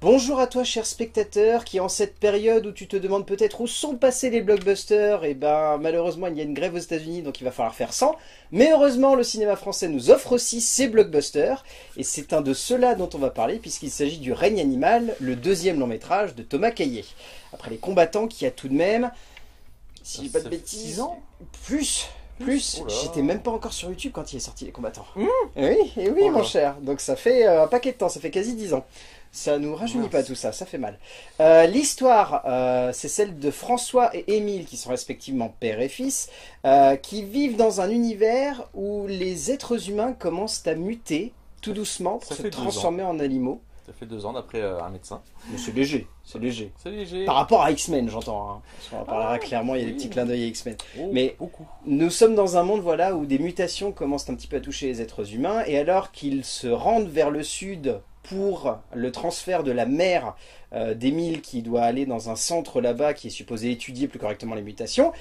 Bonjour à toi cher spectateur qui en cette période où tu te demandes peut-être où sont passés les blockbusters, et ben malheureusement il y a une grève aux États-Unis donc il va falloir faire sans. Mais heureusement le cinéma français nous offre aussi ses blockbusters et c'est un de ceux-là dont on va parler puisqu'il s'agit du Règne animal, le deuxième long métrage de Thomas Caillet. Après Les Combattants qui a tout de même, si je dis pas de bêtises, 6 ans plus. Oh là. J'étais même pas encore sur YouTube quand il est sorti Les Combattants. Mmh. Et oui Oh mon là. cher, donc ça fait un paquet de temps, ça fait quasi 10 ans. Ça nous rajeunit pas tout ça, ça fait mal. L'histoire, c'est celle de François et Émile, qui sont respectivement père et fils, qui vivent dans un univers où les êtres humains commencent à muter tout doucement pour Ça se fait 2 ans. transformer en animaux. Ça fait 2 ans d'après un médecin. Mais c'est léger, c'est léger. C'est léger. Par rapport à X-Men, j'entends. Hein. Parce qu'on en parlera Ah, clairement, il y a des oui. petits clins d'œil à X-Men. Oh, Mais beaucoup. nous sommes dans un monde voilà, où des mutations commencent un petit peu à toucher les êtres humains, et alors qu'ils se rendent vers le sud pour le transfert de la mère d'Émile qui doit aller dans un centre là-bas qui est supposé étudier plus correctement les mutations,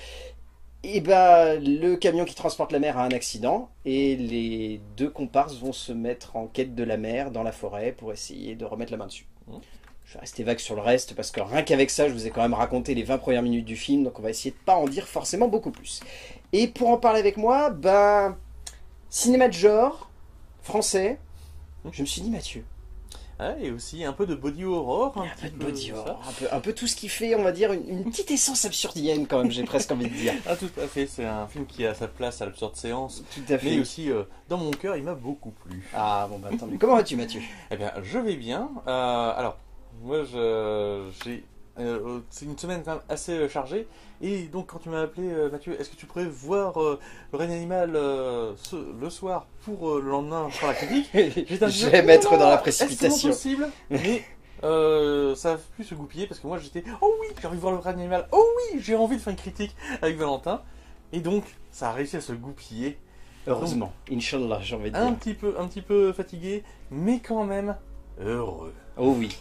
et ben le camion qui transporte la mère a un accident et les deux comparses vont se mettre en quête de la mère dans la forêt pour essayer de remettre la main dessus. Je vais rester vague sur le reste parce que rien qu'avec ça je vous ai quand même raconté les 20 premières minutes du film, donc on va essayer de pas en dire forcément beaucoup plus. Et pour en parler avec moi, ben cinéma de genre, français, je me suis dit Mathieu. Ah, et aussi un peu de body horror. Un peu de body ça. horror, un peu tout ce qui fait, on va dire, une petite essence absurdienne quand même, j'ai presque envie de dire. Ah, tout à fait. C'est un film qui a sa place à l'absurde séance. Tout à fait. Mais aussi, dans mon cœur, il m'a beaucoup plu. Ah bon bah attendez, comment vas-tu Mathieu? Eh bien, je vais bien. Alors, moi, c'est une semaine quand même assez chargée. Et donc, quand tu m'as appelé, Mathieu, est-ce que tu pourrais voir le règne animal le soir pour le lendemain faire la critique? Je vais mettre dans la précipitation. Est-ce possible? Mais ça a pu se goupiller parce que moi j'étais, oh oui, j'ai envie de voir le règne animal. Oh oui, j'ai envie de faire une critique avec Valentin. Et donc, ça a réussi à se goupiller. Heureusement, Inch'Allah, j'ai envie de dire. Un petit peu fatigué, mais quand même heureux. Oh oui.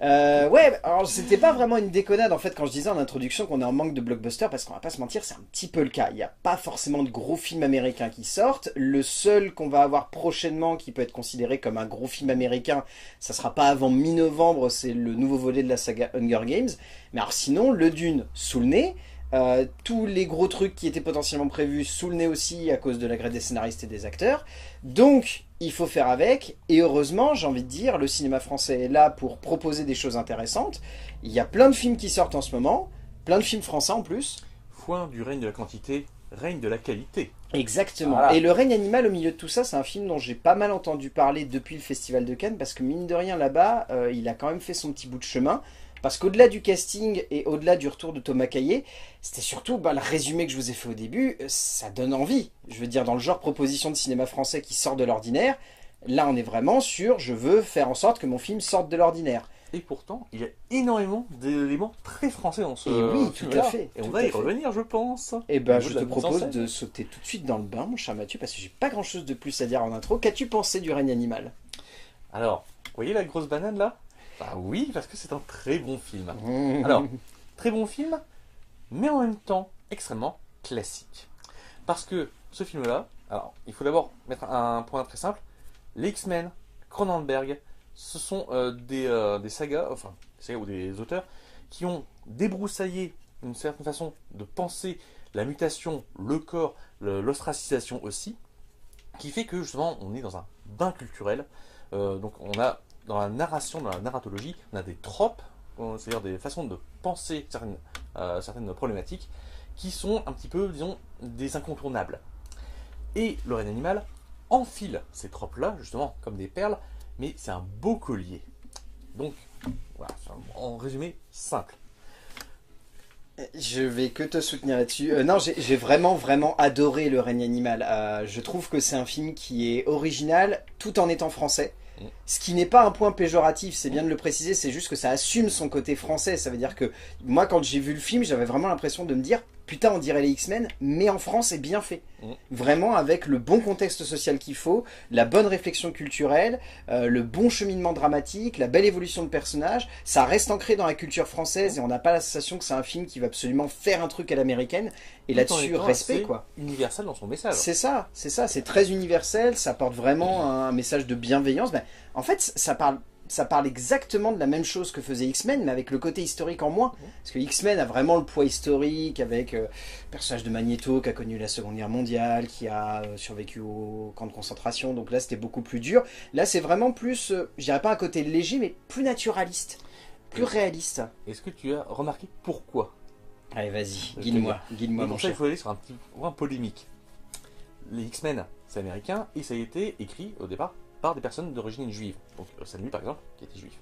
Ouais, alors c'était pas vraiment une déconnade en fait quand je disais en introduction qu'on est en manque de blockbusters parce qu'on va pas se mentir, c'est un petit peu le cas. Il n'y a pas forcément de gros films américains qui sortent. Le seul qu'on va avoir prochainement qui peut être considéré comme un gros film américain, ça sera pas avant mi-novembre, c'est le nouveau volet de la saga Hunger Games. Mais alors sinon, le Dune sous le nez. Tous les gros trucs qui étaient potentiellement prévus sous le nez aussi à cause de la grève des scénaristes et des acteurs. Donc, il faut faire avec. Et heureusement, j'ai envie de dire, le cinéma français est là pour proposer des choses intéressantes. Il y a plein de films qui sortent en ce moment. Plein de films français en plus. Foin du règne de la quantité, règne de la qualité. Exactement. Voilà. Et Le Règne animal au milieu de tout ça, c'est un film dont j'ai pas mal entendu parler depuis le Festival de Cannes. Parce que mine de rien, là-bas, il a quand même fait son petit bout de chemin. Parce qu'au-delà du casting et au-delà du retour de Thomas Caillet, c'était surtout le résumé que je vous ai fait au début, ça donne envie. Je veux dire, dans le genre proposition de cinéma français qui sort de l'ordinaire, là on est vraiment sur je veux faire en sorte que mon film sorte de l'ordinaire. Et pourtant, il y a énormément d'éléments très français dans ce Et oui, tout film-là. à fait. Et on tout va à y fait. revenir, je pense. Et ben Au je niveau te de la mise en propose scène. de sauter tout de suite dans le bain, mon cher Mathieu, parce que j'ai pas grand-chose de plus à dire en intro. Qu'as-tu pensé du Règne animal? Alors, vous voyez la grosse banane là? Bah oui, parce que c'est un très bon film. Alors, très bon film, mais en même temps extrêmement classique. Parce que ce film-là, alors il faut d'abord mettre un point très simple. Les X-Men, Cronenberg, ce sont des sagas, enfin des sagas ou des auteurs qui ont débroussaillé une certaine façon de penser la mutation, le corps, l'ostracisation aussi, qui fait que justement on est dans un bain culturel. Donc on a dans la narration, dans la narratologie, on a des tropes, c'est-à-dire des façons de penser certaines problématiques qui sont un petit peu, disons, des incontournables. Et le règne animal enfile ces tropes-là, justement, comme des perles, mais c'est un beau collier. Donc, voilà, en résumé, simple. Je vais que te soutenir là-dessus. Non, j'ai vraiment adoré Le Règne animal. Je trouve que c'est un film qui est original tout en étant français. Ce qui n'est pas un point péjoratif, c'est bien de le préciser, c'est juste que ça assume son côté français. Ça veut dire que moi, quand j'ai vu le film, j'avais vraiment l'impression de me dire putain, on dirait les X-Men, mais en France, c'est bien fait. Vraiment avec le bon contexte social qu'il faut, la bonne réflexion culturelle, le bon cheminement dramatique, la belle évolution de personnages. Ça reste ancré dans la culture française et on n'a pas la sensation que c'est un film qui va absolument faire un truc à l'américaine. Et là-dessus, respect, quoi. Universel dans son message. C'est ça, c'est très universel, ça porte vraiment un message de bienveillance. Ben, en fait, ça parle ça parle exactement de la même chose que faisait X-Men, mais avec le côté historique en moins. Parce que X-Men a vraiment le poids historique, avec le personnage de Magneto qui a connu la Seconde Guerre mondiale, qui a survécu au camp de concentration, donc là c'était beaucoup plus dur. Là c'est vraiment plus, je dirais pas un côté léger, mais plus naturaliste, plus réaliste. Est-ce que tu as remarqué pourquoi? Allez vas-y, guide-moi mon Pour ça, il cher. faut aller sur un petit point polémique. Les X-Men, c'est américain, et ça a été écrit au départ par des personnes d'origine juive. Donc Stan Lee par exemple, qui était juif.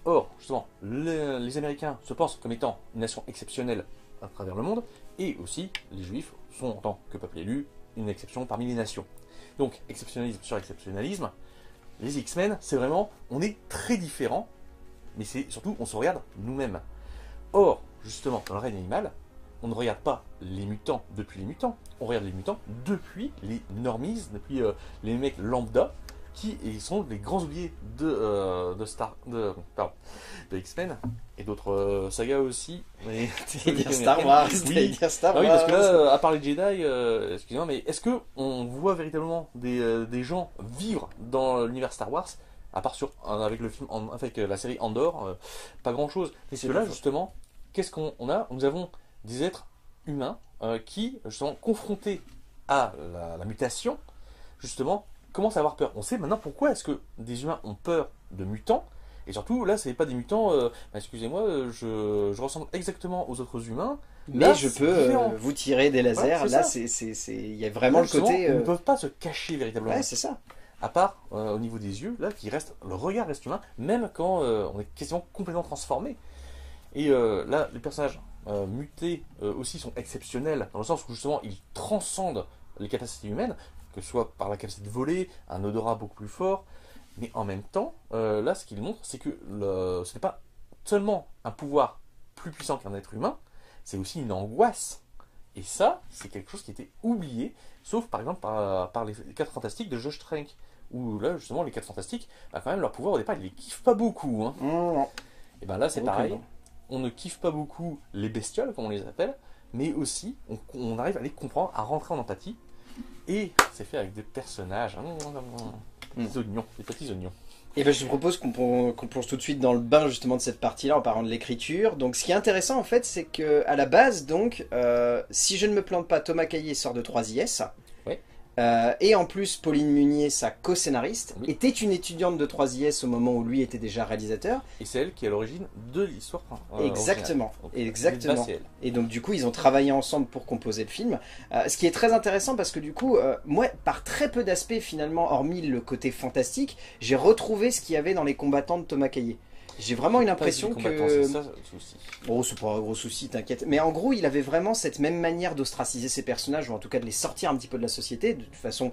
Or, justement, les Américains se pensent comme étant une nation exceptionnelle à travers le monde, et aussi les Juifs sont, en tant que peuple élu, une exception parmi les nations. Donc, exceptionnalisme sur exceptionnalisme, les X-Men, c'est vraiment, on est très différents, mais c'est surtout, on se regarde nous-mêmes. Or, justement, dans le règne animal, on ne regarde pas les mutants depuis les mutants, on regarde les mutants depuis les normies, depuis les mecs lambda, qui sont les grands oubliés de X-Men et d'autres sagas aussi. Mais... T'allais dire Star Wars, t'allais dire Star Ah Wars. oui, parce que là, à part les Jedi, excusez-moi, mais est-ce que on voit véritablement des gens vivre dans l'univers Star Wars, à part avec le film, avec la série Andor, pas grand-chose. Parce que là, justement, qu'est-ce qu'on a? Nous avons des êtres humains qui, justement, confrontés à la mutation, justement, commencent à avoir peur. On sait maintenant pourquoi est-ce que des humains ont peur de mutants. Et surtout, là, c'est pas des mutants. Excusez-moi, je ressemble exactement aux autres humains. Mais là, je peux vous tirer des lasers. Voilà, là, il y a vraiment là, le côté. Ils ne peuvent pas se cacher véritablement. Ouais, c'est ça. À part au niveau des yeux, là, le regard reste humain, même quand on est quasiment complètement transformé. Et là, les personnages mutés aussi sont exceptionnels, dans le sens où justement, ils transcendent les capacités humaines, que ce soit par la capacité de voler, un odorat beaucoup plus fort, mais en même temps, là, ce qu'il montre, c'est que ce n'est pas seulement un pouvoir plus puissant qu'un être humain, c'est aussi une angoisse. Et ça, c'est quelque chose qui était oublié, sauf par exemple par les 4 Fantastiques de Josh Trank, où là, justement, les 4 Fantastiques, bah, quand même, leur pouvoir au départ, ils les kiffent pas beaucoup. Hein. Non. Et ben là, c'est Ok, pareil. non. On ne kiffe pas beaucoup les bestioles, comme on les appelle, mais aussi, on arrive à les comprendre, à rentrer en empathie. Et c'est fait avec des personnages, des oignons, des petits oignons. Et ben je te propose qu'on plonge tout de suite dans le bain justement de cette partie-là en parlant de l'écriture. Donc ce qui est intéressant en fait, c'est que à la base, donc, si je ne me plante pas, Thomas Caillet sort de 3IS. Ouais. Et en plus, Pauline Munier, sa co-scénariste, Oui. était une étudiante de 3IS au moment où lui était déjà réalisateur. Et c'est elle qui est à l'origine de l'histoire. Exactement, originale. exactement. C'est elle. Et donc du coup, ils ont travaillé ensemble pour composer le film. Ce qui est très intéressant parce que du coup, moi, par très peu d'aspects finalement, hormis le côté fantastique, j'ai retrouvé ce qu'il y avait dans les combattants de Thomas Caillet. J'ai vraiment une impression que... C'est ça le souci. Oh, c'est pas un gros souci, t'inquiète. Mais en gros, il avait vraiment cette même manière d'ostraciser ses personnages, ou en tout cas de les sortir un petit peu de la société. De toute façon,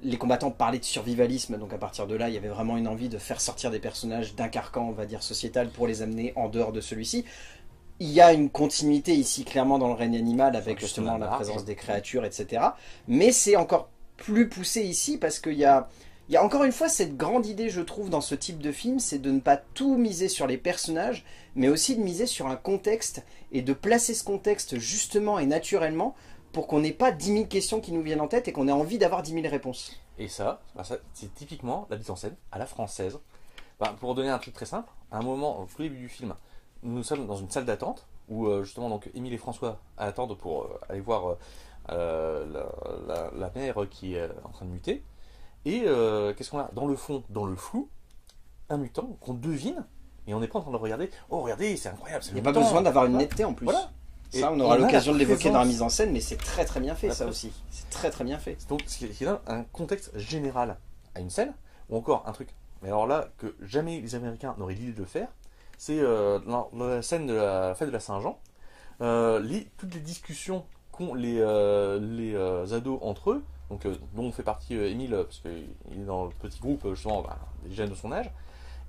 les combattants parlaient de survivalisme, donc à partir de là, il y avait vraiment une envie de faire sortir des personnages d'un carcan, on va dire, sociétal, pour les amener en dehors de celui-ci. Il y a une continuité ici, clairement, dans le règne animal, avec justement la présence des créatures, etc. Mais c'est encore plus poussé ici, parce qu'il y a encore une fois cette grande idée, je trouve, dans ce type de film, c'est de ne pas tout miser sur les personnages, mais aussi de miser sur un contexte, et de placer ce contexte justement et naturellement, pour qu'on n'ait pas 10 000 questions qui nous viennent en tête, et qu'on ait envie d'avoir 10 000 réponses. Et ça, c'est typiquement la mise en scène à la française. Pour donner un truc très simple, à un moment, au tout début du film, nous sommes dans une salle d'attente, où justement donc Émile et François attendent pour aller voir la mère qui est en train de muter. Et qu'est-ce qu'on a dans le fond, dans le flou, un mutant qu'on devine, et on n'est pas en train de le regarder. Oh, regardez, c'est incroyable, c'est Il n'y le a pas mutant. besoin d'avoir une Voilà. netteté en plus. Voilà. Et Ça, on aura a l'occasion de la l'évoquer dans la présence. mise en scène, mais c'est très très bien fait, La ça présence. aussi. C'est très très bien fait. Donc, ce qui donne un contexte général à une scène, ou encore un truc, mais alors là, que jamais les Américains n'auraient l'idée de le faire, c'est dans la scène de la fête de la Saint-Jean, toutes les discussions qu'ont les ados entre eux, donc, dont fait partie Émile, parce qu'il est dans le petit groupe, justement, des jeunes de son âge,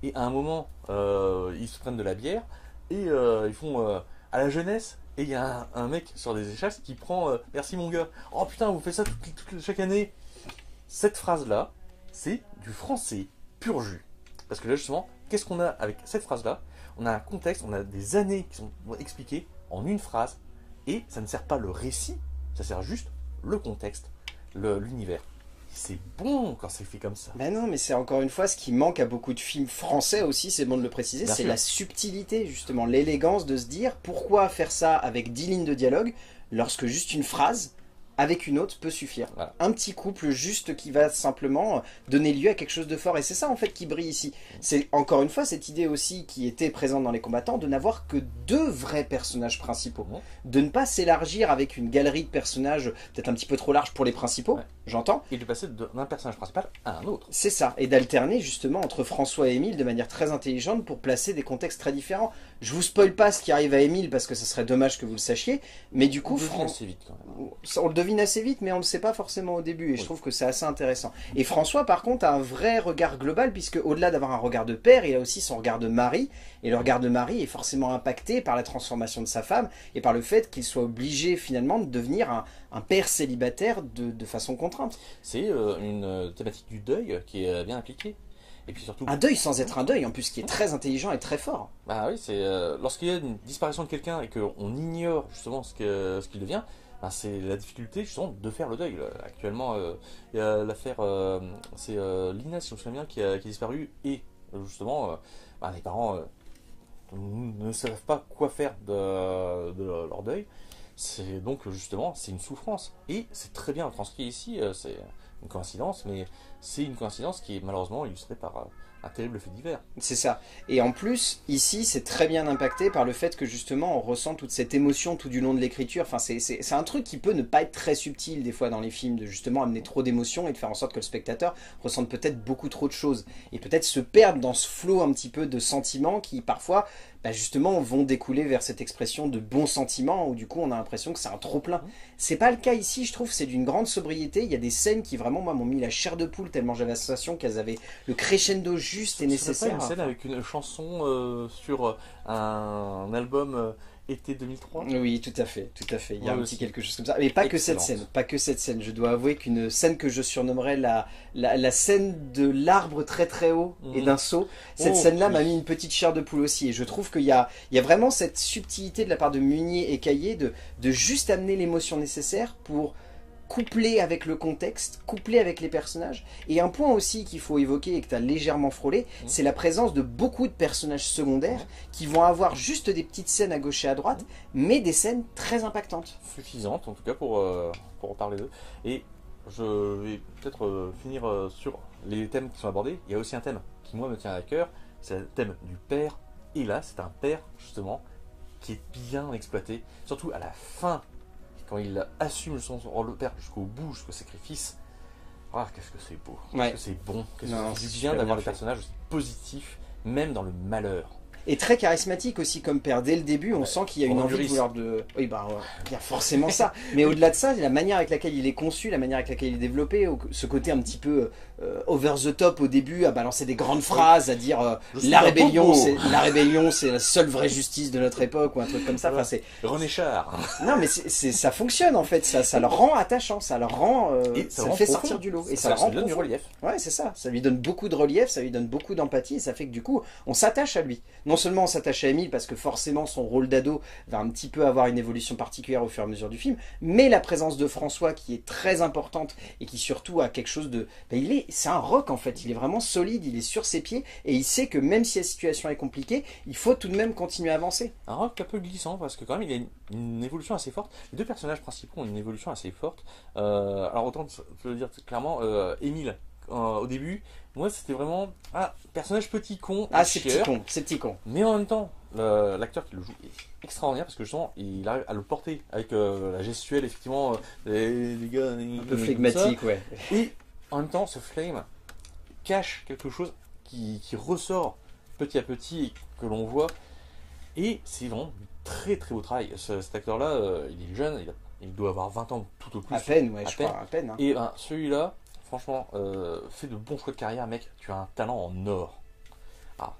et à un moment, ils se prennent de la bière, et ils font à la jeunesse, et il y a un mec sur des échasses qui prend merci mon gars, oh putain, vous faites ça chaque année. Cette phrase-là, c'est du français pur jus. Parce que là, justement, qu'est-ce qu'on a avec cette phrase-là? On a un contexte, on a des années qui sont expliquées en une phrase, et ça ne sert pas le récit, ça sert juste le contexte, l'univers. c'est bon quand c'est fait comme ça. Ben non, mais c'est encore une fois ce qui manque à beaucoup de films français aussi, c'est bon de le préciser, Bien c'est sûr. la subtilité, justement, l'élégance de se dire pourquoi faire ça avec 10 lignes de dialogue lorsque juste une phrase avec une autre peut suffire. Voilà. Un petit couple juste qui va simplement donner lieu à quelque chose de fort. Et c'est ça en fait qui brille ici. C'est encore une fois cette idée aussi qui était présente dans Les Combattants de n'avoir que deux vrais personnages principaux. Ouais. De ne pas s'élargir avec une galerie de personnages peut-être un petit peu trop large pour les principaux, Ouais. j'entends. Et de passer d'un personnage principal à un autre. C'est ça, et d'alterner justement entre François et Émile de manière très intelligente pour placer des contextes très différents. Je vous spoil pas ce qui arrive à Émile parce que ça serait dommage que vous le sachiez, mais du coup, On devine assez vite quand même. on le devine assez vite, mais on le sait pas forcément au début, et je Oui. trouve que c'est assez intéressant. Et François, par contre, a un vrai regard global, puisque au-delà d'avoir un regard de père, il a aussi son regard de mari, et le regard de mari est forcément impacté par la transformation de sa femme, et par le fait qu'il soit obligé finalement de devenir un père célibataire de façon contrainte. C'est une thématique du deuil qui est bien appliquée. Et puis surtout, Un deuil sans être un deuil, en plus, qui est très intelligent et très fort. bah oui, c'est lorsqu'il y a une disparition de quelqu'un et qu'on ignore justement ce qu'il devient, bah, c'est la difficulté justement de faire le deuil. Là. Actuellement, il y a l'affaire, c'est Lina, si je me souviens bien, qui a disparu et justement, bah, les parents ne savent pas quoi faire de leur deuil. C'est donc justement c'est une souffrance et c'est très bien transcrit ici. C'est une coïncidence, mais c'est une coïncidence qui est malheureusement illustrée par un terrible fait divers. C'est ça. Et en plus, ici, c'est très bien impacté par le fait que justement, on ressent toute cette émotion tout du long de l'écriture. Enfin, c'est un truc qui peut ne pas être très subtil des fois dans les films, de justement amener trop d'émotions et de faire en sorte que le spectateur ressente peut-être beaucoup trop de choses. Et peut-être se perdre dans ce flot un petit peu de sentiments qui parfois, bah justement, vont découler vers cette expression de bons sentiments où du coup, on a l'impression que c'est un trop-plein. C'est pas le cas ici, je trouve, c'est d'une grande sobriété. Il y a des scènes qui vraiment, moi, m'ont mis la chair de poule tellement j'avais la sensation qu'elles avaient le crescendo juste et Ce serait pas nécessaire. une scène avec une chanson sur un album été 2003. Oui, tout à fait, tout à fait. Il y a Ouais, un petit aussi. quelque chose comme ça. Mais pas que cette Excellente. scène, pas que cette scène. Je dois avouer qu'une scène que je surnommerais la scène de l'arbre très très haut et Mhm. d'un saut, cette Oh, scène-là oui. m'a mis une petite chair de poule aussi. Et je trouve qu'il y a vraiment cette subtilité de la part de Munier et Caillé de juste amener l'émotion nécessaire pour couplé avec le contexte, couplé avec les personnages. Et un point aussi qu'il faut évoquer et que tu as légèrement frôlé, c'est la présence de beaucoup de personnages secondaires qui vont avoir juste des petites scènes à gauche et à droite, mais des scènes très impactantes. Suffisante en tout cas pour parler d'eux. Et je vais peut-être finir sur les thèmes qui sont abordés. Il y a aussi un thème qui moi me tient à cœur, c'est le thème du père. Et là c'est un père justement qui est bien exploité, surtout à la fin quand il assume son rôle de père jusqu'au bout, jusqu'au sacrifice. Ah, qu'est-ce que c'est beau, Ouais. qu'est-ce que c'est bon, qu'est-ce Non, que c'est c'est du bien super d'avoir bien des fait. personnages aussi positifs, même dans le malheur. Et très charismatique aussi comme père. Dès le début, on Ouais. sent qu'il y a une Romain envie de Duris. vouloir de... Oui, bah, ouais, il y a forcément ça. Mais au-delà de ça, la manière avec laquelle il est conçu, la manière avec laquelle il est développé, ce côté un petit peu over the top au début, à balancer des grandes phrases, à dire Je suis la un rébellion, bobo. la rébellion, c'est la seule vraie justice de notre époque ou un truc comme ça. Enfin, c'est René Char. non, mais ça fonctionne en fait. Ça le rend attachant, ça le rend, Et ça rend le fait profond. sortir du lot et Ça ça le rend lui donne du profond. relief. Ouais, c'est ça. Ça lui donne beaucoup de relief, ça lui donne beaucoup d'empathie et ça fait que du coup, on s'attache à lui. Non seulement on s'attache à Émile parce que forcément son rôle d'ado va un petit peu avoir une évolution particulière au fur et à mesure du film, mais la présence de François qui est très importante et qui surtout a quelque chose de... Ben, c'est un rock en fait, il est vraiment solide, il est sur ses pieds et il sait que même si la situation est compliquée, il faut tout de même continuer à avancer. Un rock un peu glissant parce que quand même il y a une évolution assez forte. Les deux personnages principaux ont une évolution assez forte. Alors autant je veux dire clairement, Émile au début, moi c'était vraiment personnage petit con, Ah, c'est petit chieur, con, c'est petit con. mais en même temps l'acteur qui le joue est extraordinaire parce que justement il arrive à le porter avec la gestuelle effectivement les gars Un peu flegmatique, ouais. et en même temps ce flame cache quelque chose qui ressort petit à petit et que l'on voit. Et c'est vraiment du très très beau travail. Cet acteur-là, il est jeune, il doit avoir 20 ans tout au plus. À peine, ouais, À je peine. crois, à peine. Hein. Et ben, celui-là, franchement, fait de bons choix de carrière, mec. Tu as un talent en or. Ah,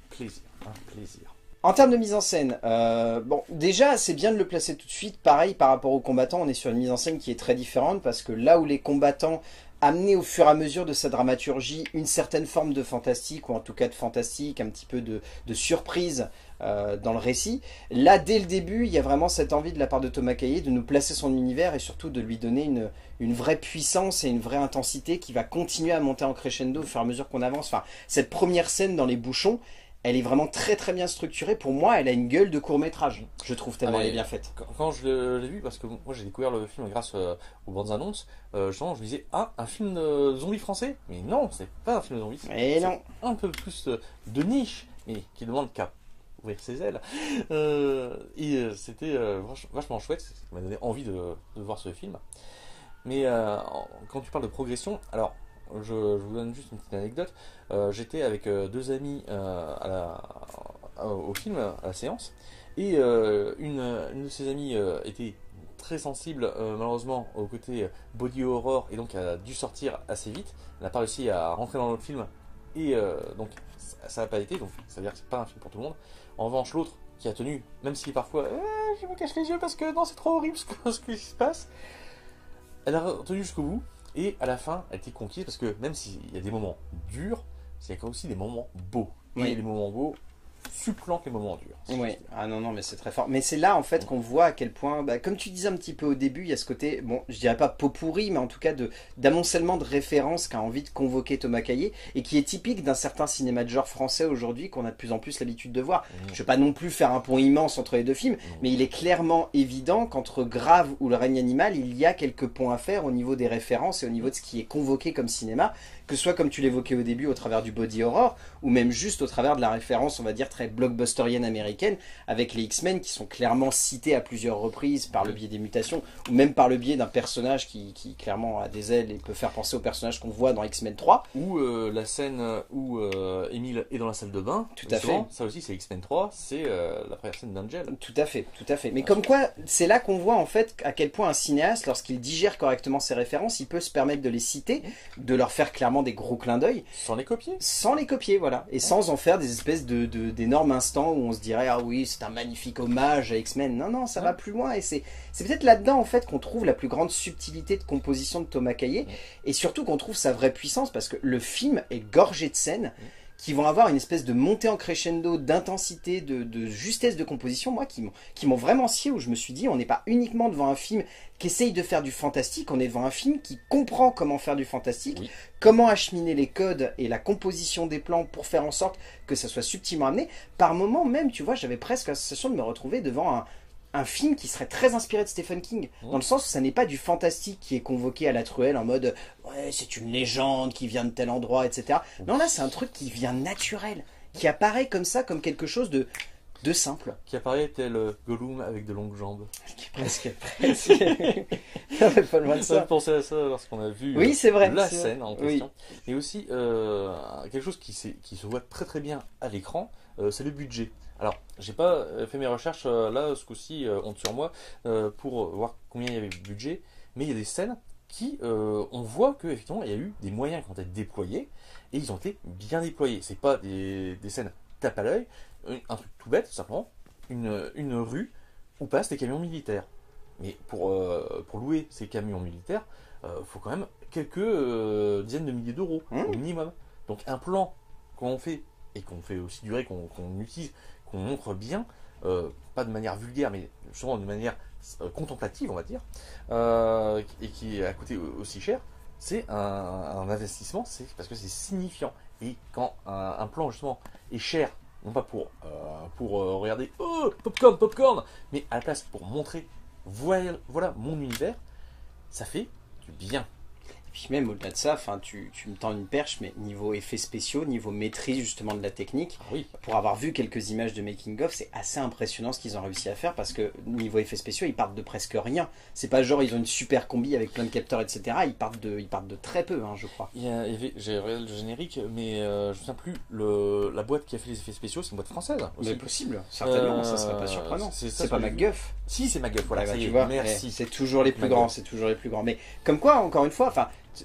plaisir, un plaisir. En termes de mise en scène, bon, déjà, c'est bien de le placer tout de suite. Pareil, par rapport aux combattants, on est sur une mise en scène qui est très différente parce que là où les combattants amener au fur et à mesure de sa dramaturgie une certaine forme de fantastique, ou en tout cas de fantastique, un petit peu de surprise dans le récit. Là, dès le début, il y a vraiment cette envie de la part de Thomas Caillet de nous placer son univers et surtout de lui donner une vraie puissance et une vraie intensité qui va continuer à monter en crescendo au fur et à mesure qu'on avance. Enfin, cette première scène dans les bouchons, elle est vraiment très très bien structurée. Pour moi, elle a une gueule de court-métrage, je trouve, tellement elle est bien faite. Quand je l'ai vu, parce que moi j'ai découvert le film grâce aux bandes annonces, justement je me disais, ah, un film de zombies français? Mais non, c'est pas un film de zombies. Et non. Un peu plus de niche, mais qui demande qu'à ouvrir ses ailes. C'était vachement chouette, ça m'a donné envie de voir ce film. Mais quand tu parles de progression, alors je vous donne juste une petite anecdote. J'étais avec deux amis au film, à la séance, et une de ses amies était très sensible malheureusement au côté body horror et donc a dû sortir assez vite. Elle n'a pas réussi à rentrer dans le film et donc ça n'a pas été, donc ça veut dire que c'est pas un film pour tout le monde. En revanche, l'autre qui a tenu, même si parfois je me cache les yeux parce que non, c'est trop horrible ce qui se passe, elle a tenu jusqu'au bout. Et à la fin, elle était conquise parce que même s'il y a des moments durs, il y a aussi des moments beaux. Oui. Et les moments beaux supplantent les moments durs. Oui, ah non, mais c'est très fort. Mais c'est là, en fait, qu'on voit à quel point, comme tu disais un petit peu au début, il y a ce côté, bon, je dirais pas pot pourri, mais en tout cas d'amoncellement de références qu'a envie de convoquer Thomas Caillet, et qui est typique d'un certain cinéma de genre français aujourd'hui, qu'on a de plus en plus l'habitude de voir. Je vais pas non plus faire un pont immense entre les deux films, mais il est clairement évident qu'entre Grave ou Le règne animal, il y a quelques ponts à faire au niveau des références et au niveau de ce qui est convoqué comme cinéma, que ce soit comme tu l'évoquais au début au travers du body horror, ou même juste au travers de la référence, on va dire, très blockbusterienne américaine, avec les X-Men qui sont clairement cités à plusieurs reprises par le biais des mutations, ou même par le biais d'un personnage qui clairement a des ailes et peut faire penser au personnage qu'on voit dans X-Men 3. Ou la scène où Emile est dans la salle de bain. Tout à fait. Ça aussi c'est X-Men 3, c'est la première scène d'Angel. Tout à fait, tout à fait. Mais comme quoi, c'est là qu'on voit en fait à quel point un cinéaste, lorsqu'il digère correctement ses références, il peut se permettre de les citer, de leur faire clairement des gros clins d'œil. Sans les copier. Sans les copier, voilà. Et sans en faire des espèces d'énormes instants où on se dirait, ah oui, c'est un magnifique hommage à X-Men. Non, non, ça va plus loin. Et c'est peut-être là-dedans, en fait, qu'on trouve la plus grande subtilité de composition de Thomas Caillet. Et surtout qu'on trouve sa vraie puissance, parce que le film est gorgé de scènes qui vont avoir une espèce de montée en crescendo, d'intensité, de justesse de composition, moi, qui m'ont vraiment scié, où je me suis dit, on n'est pas uniquement devant un film qui essaye de faire du fantastique, on est devant un film qui comprend comment faire du fantastique, comment acheminer les codes et la composition des plans pour faire en sorte que ça soit subtilement amené. Par moments même, tu vois, j'avais presque la sensation de me retrouver devant un film qui serait très inspiré de Stephen King, dans le sens où ça n'est pas du fantastique qui est convoqué à la truelle en mode « ouais, c'est une légende qui vient de tel endroit, etc. » Non, là, c'est un truc qui vient naturel, qui apparaît comme ça, comme quelque chose de simple. Qui apparaît tel Gollum avec de longues jambes. Presque. Pas loin de ça. On pensé à ça lorsqu'on a vu c'est vrai, la scène en question. Oui. Mais aussi, quelque chose qui se voit très très bien à l'écran, c'est le budget. Alors, j'ai pas fait mes recherches là, ce coup-ci, honte sur moi, pour voir combien il y avait de budget, mais il y a des scènes qui, on voit qu'effectivement, il y a eu des moyens qui ont été déployés, et ils ont été bien déployés. C'est pas des scènes tape à l'œil, un truc tout bête, tout simplement, une rue où passent des camions militaires. Mais pour louer ces camions militaires, faut quand même quelques dizaines de milliers d'euros, au minimum. Donc un plan qu'on fait, et qu'on fait aussi durer, qu'on utilise, qu'on montre bien, pas de manière vulgaire, mais souvent de manière contemplative, on va dire, et qui est à coûter aussi cher, c'est un investissement, c'est parce que c'est signifiant. Et quand un plan justement est cher, non pas pour regarder oh popcorn, mais à la place pour montrer voilà mon univers, ça fait du bien. Et puis même au-delà de ça, tu me tends une perche, mais niveau effets spéciaux, niveau maîtrise justement de la technique, pour avoir vu quelques images de making of, c'est assez impressionnant ce qu'ils ont réussi à faire, parce que niveau effets spéciaux, ils partent de presque rien. C'est pas genre ils ont une super combi avec plein de capteurs, etc. Ils partent de très peu, je crois. J'ai regardé le générique, mais je ne sais plus, la boîte qui a fait les effets spéciaux, c'est une boîte française aussi. Mais possible, certainement, ça serait pas surprenant. C'est pas MacGuff. Si, c'est MacGuff, voilà, tu vois, merci. C'est toujours les plus grands, c'est toujours les plus grands. Mais comme quoi, encore une fois,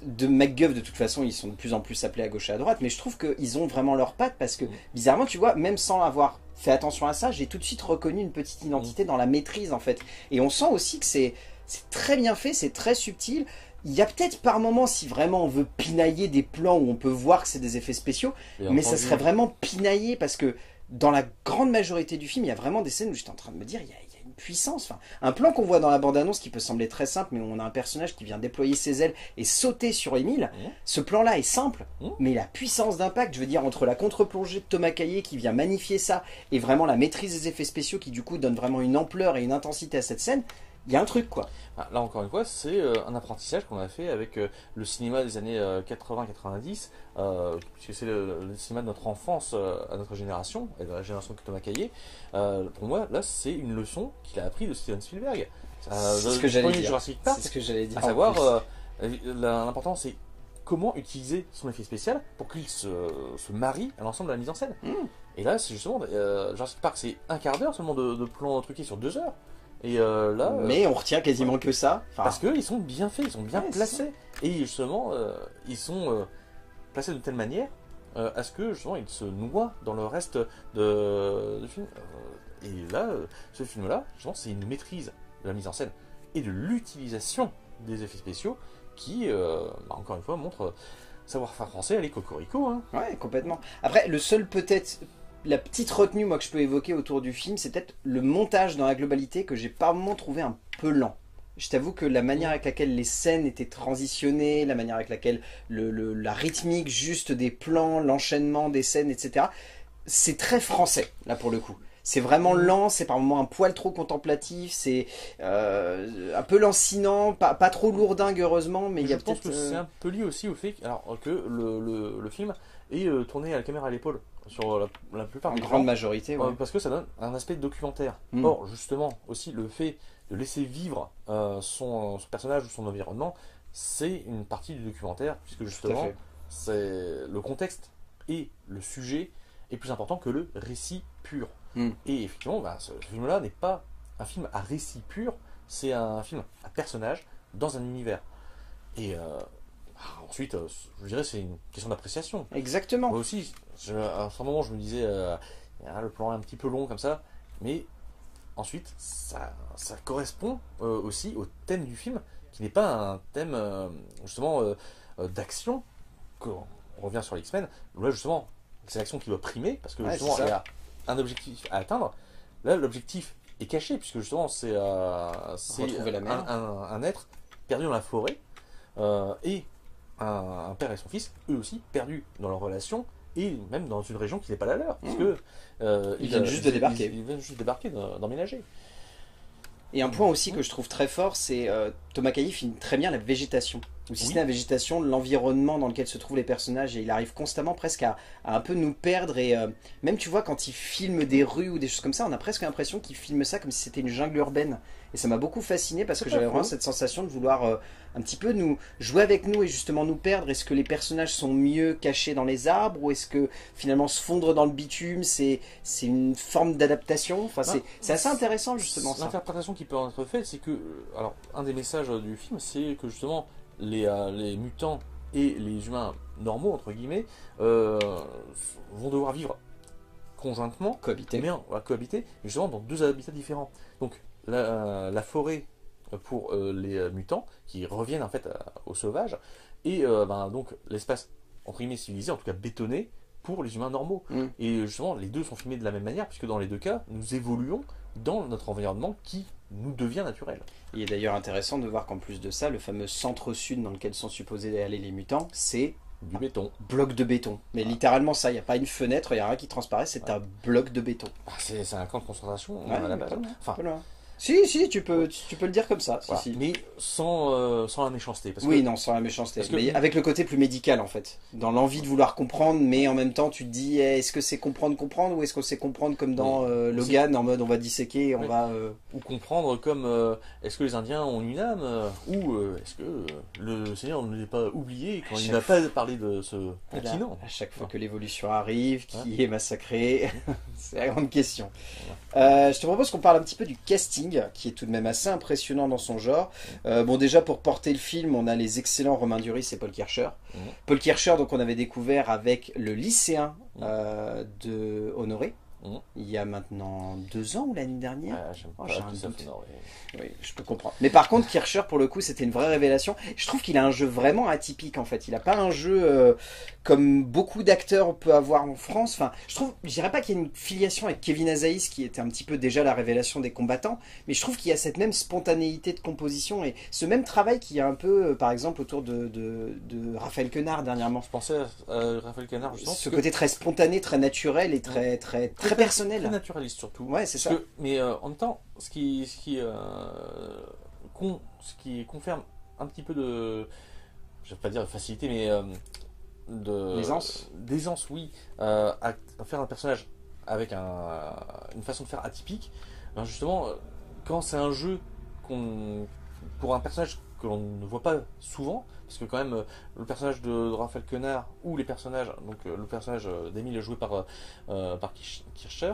de MacGuff, de toute façon, ils sont de plus en plus appelés à gauche et à droite, mais je trouve qu'ils ont vraiment leurs pattes, parce que, bizarrement, tu vois, même sans avoir fait attention à ça, j'ai tout de suite reconnu une petite identité dans la maîtrise, en fait. Et on sent aussi que c'est très bien fait, c'est très subtil. Il y a peut-être par moments, si vraiment on veut pinailler des plans où on peut voir que c'est des effets spéciaux, mais ça serait vraiment pinaillé parce que dans la grande majorité du film, il y a vraiment des scènes où j'étais en train de me dire, il y a une puissance. Enfin, un plan qu'on voit dans la bande-annonce qui peut sembler très simple, mais où on a un personnage qui vient déployer ses ailes et sauter sur Émile. Ce plan-là est simple, mais la puissance d'impact, je veux dire, entre la contre-plongée de Thomas Caillet qui vient magnifier ça et vraiment la maîtrise des effets spéciaux qui du coup donne vraiment une ampleur et une intensité à cette scène, il y a un truc quoi. Là encore une fois, c'est un apprentissage qu'on a fait avec le cinéma des années 80-90, puisque c'est le cinéma de notre enfance à notre génération, et de la génération de Thomas Caillet. Pour moi, là, c'est une leçon qu'il a appris de Steven Spielberg. C'est ce que j'allais dire. Jurassic Park, c'est ce que j'allais dire. À savoir, l'important c'est comment utiliser son effet spécial pour qu'il se marie à l'ensemble de la mise en scène. Et là, c'est justement, Jurassic Park, c'est un quart d'heure seulement de plans truqués sur 2 heures. Et là, mais on retient quasiment que ça. Enfin, parce qu'ils sont bien faits, ils sont bien placés. Et justement, ils sont placés de telle manière à ce que justement ils se noient dans le reste du film. Et là, ce film-là, justement, c'est une maîtrise de la mise en scène et de l'utilisation des effets spéciaux qui, encore une fois, montre savoir-faire français, allez cocorico. Hein. Ouais, complètement. Après, le seul peut-être... La petite retenue moi que je peux évoquer autour du film, c'est peut-être le montage dans la globalité que j'ai par moments trouvé un peu lent. Je t'avoue que la manière avec laquelle les scènes étaient transitionnées, la manière avec laquelle la rythmique juste des plans, l'enchaînement des scènes, etc. C'est très français, là pour le coup. C'est vraiment lent, c'est par moments un poil trop contemplatif, c'est un peu lancinant, pas trop lourdingue heureusement, mais il y a peut-être... Je pense que c'est un peu lié aussi au fait que le film est tourné à la caméra à l'épaule sur la plupart des grande majorité, ouais. Parce que ça donne un aspect documentaire. Or, justement, aussi le fait de laisser vivre son personnage ou son environnement, c'est une partie du documentaire, puisque justement, c'est le contexte et le sujet est plus important que le récit pur. Et effectivement, ce film-là n'est pas un film à récit pur, c'est un film à personnage dans un univers. Et ensuite, je dirais c'est une question d'appréciation. Exactement. Moi aussi, à un moment, je me disais, le plan est un petit peu long comme ça, mais ensuite, ça correspond aussi au thème du film, qui n'est pas un thème justement d'action. On revient sur les X-Men, où là justement, c'est l'action qui doit primer, parce que justement, il y a un objectif à atteindre. Là, l'objectif est caché, puisque justement, c'est un être perdu dans la forêt, et un père et son fils, eux aussi, perdus dans leur relation, et même dans une région qui n'est pas la leur, parce que ils viennent juste de débarquer. Ils viennent juste débarquer, d'emménager. Et un point aussi que je trouve très fort, c'est Thomas Caillet filme très bien la végétation. Ou si ce n'est la végétation, l'environnement dans lequel se trouvent les personnages. Et il arrive constamment presque à un peu nous perdre. Et même tu vois, quand il filme des rues ou des choses comme ça, on a presque l'impression qu'il filme ça comme si c'était une jungle urbaine. Et ça m'a beaucoup fasciné parce que j'avais vraiment cette sensation de vouloir un petit peu nous jouer avec nous et justement nous perdre. Est-ce que les personnages sont mieux cachés dans les arbres ou est-ce que finalement se fondre dans le bitume, c'est une forme d'adaptation? Enfin, c'est assez intéressant justement ça. L'interprétation qui peut en être faite, c'est que, alors, un des messages du film, c'est que justement les mutants et les humains normaux, entre guillemets, vont devoir vivre conjointement, cohabiter, justement dans 2 habitats différents. Donc la forêt pour les mutants qui reviennent en fait au sauvage, et donc l'espace entre guillemets civilisé, en tout cas bétonné, pour les humains normaux. Et justement, les deux sont filmés de la même manière, puisque dans les 2 cas, nous évoluons dans notre environnement qui nous devient naturel. Il est d'ailleurs intéressant de voir qu'en plus de ça, le fameux centre-sud dans lequel sont supposés aller les mutants, c'est du béton. Bloc de béton. Mais littéralement ça, il n'y a pas une fenêtre, il n'y a rien qui transparaît, c'est un bloc de béton. C'est un camp de concentration à la base. Enfin, si, tu peux le dire comme ça. Voilà. Si. Mais sans la méchanceté. Sans la méchanceté. Mais avec le côté plus médical en fait. Dans l'envie de vouloir comprendre, mais en même temps tu te dis, est-ce que c'est comprendre ou est-ce que c'est comprendre comme dans Logan, en mode on va disséquer et on va... Ou comprendre comme, est-ce que les Indiens ont une âme ou est-ce que le Seigneur ne l'a pas oublié quand il n'a pas parlé de ce continent. À chaque fois que l'évolution arrive, qui est massacré, c'est la grande question. Je te propose qu'on parle un petit peu du casting, qui est tout de même assez impressionnant dans son genre. Bon, déjà pour porter le film, on a les excellents Romain Duris et Paul Kircher. Paul Kircher, donc on avait découvert avec le lycéen de Honoré. il y a maintenant 2 ans ou l'année dernière. J'aime Oh, pas j'ai un Christophe doute. Nolan, Oui, je peux comprendre. Mais par contre, Kircher, pour le coup, c'était une vraie révélation. Je trouve qu'il a un jeu vraiment atypique, en fait. Il a pas un jeu comme beaucoup d'acteurs peut avoir en France. Enfin, je dirais pas qu'il y a une filiation avec Kevin Azaïs, qui était un petit peu déjà la révélation des combattants, mais je trouve qu'il y a cette même spontanéité de composition et ce même travail qu'il y a un peu, par exemple, autour de Raphaël Quenard dernièrement. Je pensais à Raphaël Quenard, justement. Ce côté très spontané, très naturel et très personnel. Très naturaliste, surtout. Ouais, c'est ça. Mais en même temps, ce qui confirme un petit peu de, je vais pas dire de facilité, mais d'aisance, oui, à faire un personnage avec une façon de faire atypique. Ben justement, quand c'est un jeu pour un personnage que l'on ne voit pas souvent, parce que quand même le personnage de Raphaël Quenard ou les personnages, donc le personnage d'Émile joué par Kircher,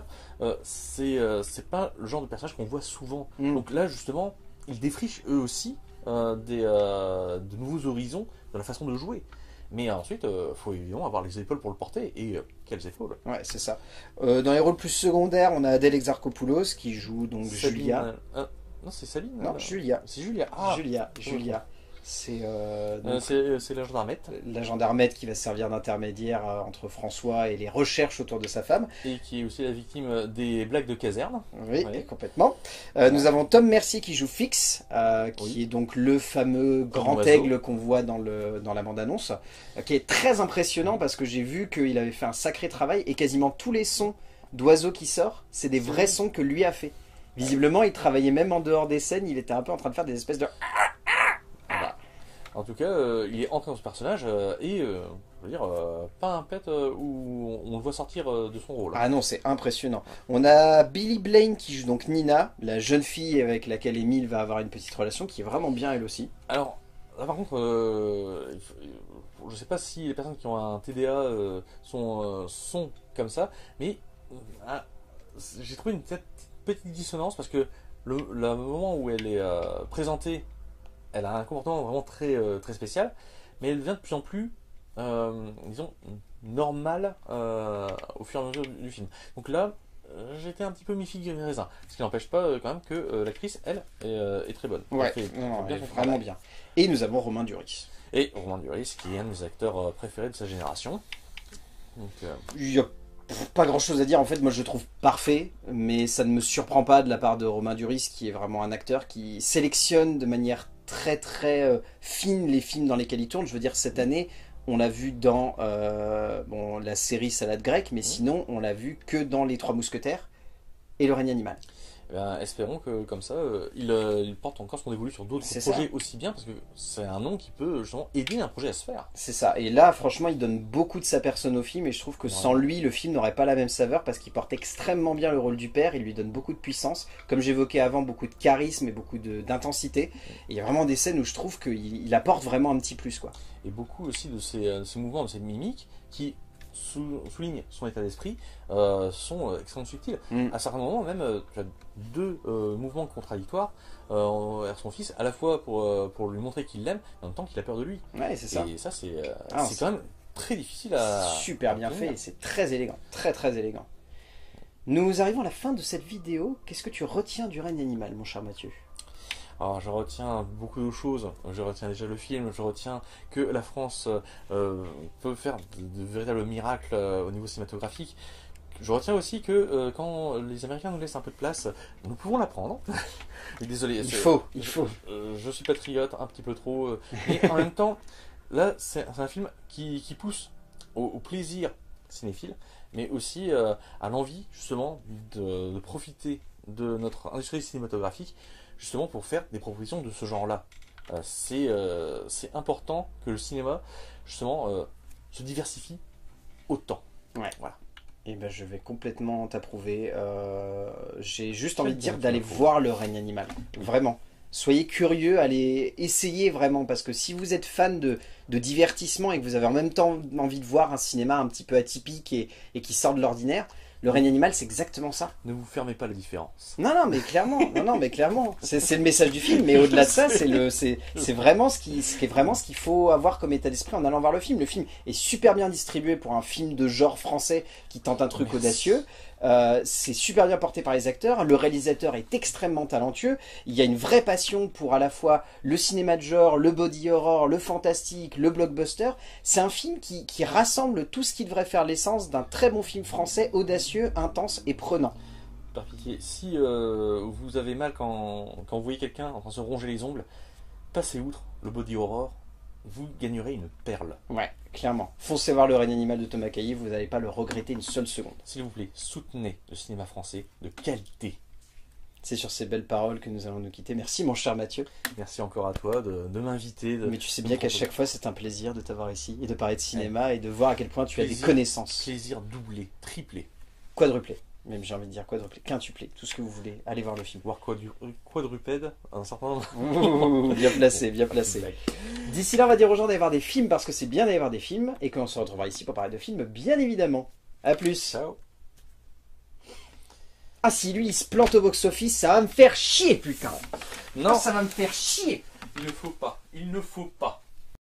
c'est pas le genre de personnage qu'on voit souvent. Donc là justement, ils défrichent eux aussi de nouveaux horizons dans la façon de jouer. Mais ensuite, faut évidemment avoir les épaules pour le porter. Et quelles épaules? Ouais, c'est ça. Dans les rôles plus secondaires, on a Adèle Exarchopoulos qui joue donc Sabine, Julia. Non, c'est Sabine. Non, Julia. C'est Julia. Ah, Julia. C'est c'est la gendarmette. la gendarmette qui va servir d'intermédiaire entre François et les recherches autour de sa femme. Et qui est aussi la victime des blagues de caserne. Oui, Ouais. complètement. Nous avons Tom Mercier qui joue Fix, qui est donc le fameux grand oiseau. aigle qu'on voit dans la bande-annonce, qui est très impressionnant parce que j'ai vu qu'il avait fait un sacré travail et quasiment tous les sons d'oiseaux qui sortent, c'est des vrais sons que lui a fait. Visiblement, il travaillait même en dehors des scènes, il était un peu en train de faire des espèces de... Voilà. En tout cas, il est entré dans ce personnage et, je veux dire, pas un pet où on le voit sortir de son rôle. Ah non, c'est impressionnant. On a Billy Blaine qui joue donc Nina, la jeune fille avec laquelle Émile va avoir une petite relation, qui est vraiment bien elle aussi. Alors, là par contre, je sais pas si les personnes qui ont un TDA sont comme ça, mais j'ai trouvé une petite dissonance parce que le moment où elle est présentée, elle a un comportement vraiment très spécial, mais elle devient de plus en plus, disons, normale au fur et à mesure du film. Donc là, j'étais un petit peu mi-figue mi-raisin. Ce qui n'empêche pas quand même que l'actrice, elle, est très bonne. Ouais, Elle fait non, bien elle est son vraiment travail. bien. Et nous avons Romain Duris. Et Romain Duris, qui est un de mes acteurs préférés de sa génération. Donc, Il n'y a pas grand chose à dire, en fait, moi je le trouve parfait, mais ça ne me surprend pas de la part de Romain Duris, qui est vraiment un acteur qui sélectionne de manière très fine les films dans lesquels il tourne. Je veux dire, cette année, on l'a vu dans la série Salade grecque, mais sinon, on l'a vu que dans Les Trois Mousquetaires et Le règne animal. eh bien, espérons que comme ça, il porte encore son évolution sur d'autres C'est projets aussi bien, parce que c'est un nom qui peut justement aider un projet à se faire. C'est ça. Et là, franchement, il donne beaucoup de sa personne au film, et je trouve que sans lui, le film n'aurait pas la même saveur, parce qu'il porte extrêmement bien le rôle du père, il lui donne beaucoup de puissance, comme j'évoquais avant, beaucoup de charisme et beaucoup d'intensité. Et il y a vraiment des scènes où je trouve qu'il apporte vraiment un petit plus, quoi. Et beaucoup aussi de ces mouvements, de ces mimiques, qui soulignent son état d'esprit, sont extrêmement subtils. À certains moments, même, tu as deux mouvements contradictoires envers son fils, à la fois pour lui montrer qu'il l'aime, et en même temps qu'il a peur de lui. Ouais, c'est ça. Et ça, c'est Ah, quand même très difficile à... super bien fait, et c'est très élégant, très élégant. Nous arrivons à la fin de cette vidéo. Qu'est-ce que tu retiens du règne animal, mon cher Mathieu? Alors, je retiens beaucoup de choses. Je retiens déjà le film. Je retiens que la France peut faire de véritables miracles au niveau cinématographique. Je retiens aussi que quand les Américains nous laissent un peu de place, nous pouvons la prendre. Désolé. Il faut. Je suis patriote un petit peu trop. Mais en même temps, là, c'est un film qui pousse au plaisir cinéphile, mais aussi à l'envie, justement, de profiter de notre industrie cinématographique, justement pour faire des propositions de ce genre-là. C'est important que le cinéma, justement, se diversifie autant. Ouais. Voilà. Et ben, je vais complètement t'approuver. J'ai juste envie de bien dire que d'aller tu m'approuves. voir le règne animal. Vraiment. Soyez curieux, allez essayer vraiment, parce que si vous êtes fan de divertissement et que vous avez en même temps envie de voir un cinéma un petit peu atypique et qui sort de l'ordinaire, Le règne animal, c'est exactement ça. Ne vous fermez pas la différence. Non, mais clairement, non, mais clairement, c'est le message du film. Mais au-delà de ça, c'est vraiment ce qu'il faut avoir comme état d'esprit en allant voir le film. Le film est super bien distribué pour un film de genre français qui tente un truc audacieux. C'est super bien porté par les acteurs. Le réalisateur est extrêmement talentueux. Il y a une vraie passion pour à la fois le cinéma de genre, le body horror, le fantastique, le blockbuster. C'est un film qui rassemble tout ce qui devrait faire l'essence d'un très bon film français audacieux, intense et prenant. Par pitié, si vous avez mal quand vous voyez quelqu'un en train de se ronger les ongles, passez outre le body horror, vous gagnerez une perle. Ouais, clairement. Foncez voir Le règne animal de Thomas Caillet, vous n'allez pas le regretter une seule seconde. S'il vous plaît, soutenez le cinéma français de qualité. C'est sur ces belles paroles que nous allons nous quitter. Merci mon cher Mathieu. Merci encore à toi de m'inviter. Mais tu sais bien qu'à chaque fois c'est un plaisir de t'avoir ici et de parler de cinéma et de voir à quel point tu as des connaissances. Plaisir doublé, triplé. Quadruplé. Même j'ai envie de dire quadruplé, quintuplé, tout ce que vous voulez. Allez voir le film. Voire quadrupède, un certain nombre. Bien placé, bien placé. D'ici là, on va dire aux gens d'aller voir des films parce que c'est bien d'aller voir des films et qu'on se retrouvera ici pour parler de films, bien évidemment. A plus. Ciao. Ah si, lui il se plante au box-office, ça va me faire chier, putain. Non, ça va me faire chier. il ne faut pas.